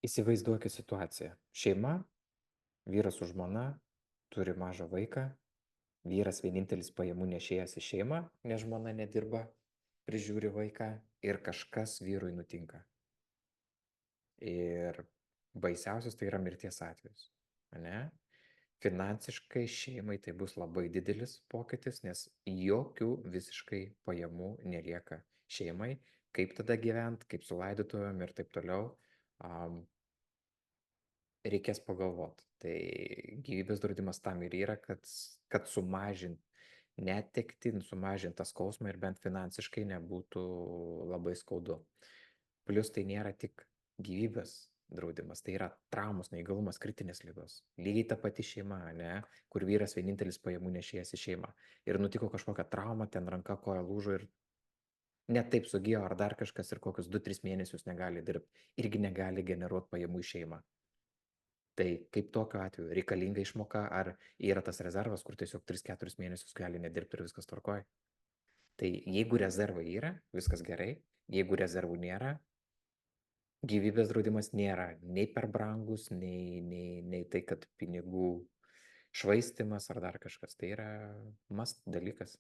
Įsivaizduokit situaciją. Šeima, vyras su žmona, turi mažą vaiką, vyras vienintelis pajamų nešėjas į šeimą, nes žmona nedirba, prižiūri vaiką ir kažkas vyrui nutinka. Ir baisiausias tai yra mirties atvejis, ane? Finansiškai šeimai tai bus labai didelis pokytis, nes jokių visiškai pajamų nelieka šeimai. Kaip tada gyvent, kaip su laidotuvėm ir taip toliau, reikės pagalvot. Tai gyvybės draudimas tam ir yra, kad sumažint netektį, sumažint tą skausmą ir bent finansiškai nebūtų labai skaudu. Plius tai nėra tik gyvybės draudimas, tai yra traumos, neįgalumas, kritinės ligos. Lygiai ta pati šeima, ne, kur vyras vienintelis pajamų nešėjas į šeimą. Ir nutiko kažkokia trauma, ten ranka, koja lūžo ir net taip sugijo ar dar kažkas ir kokius 2-3 mėnesius negali dirbti. Irgi negali generuoti pajamų į šeimą. Tai kaip tokiu atveju reikalinga išmoka, ar yra tas rezervas, kur tiesiog 3-4 mėnesius gali nedirbti ir viskas tvarkoj. Tai jeigu rezervai yra, viskas gerai. Jeigu rezervų nėra, gyvybės draudimas nėra nei per brangus, nei tai, kad pinigų švaistimas ar dar kažkas. Tai yra must dalykas.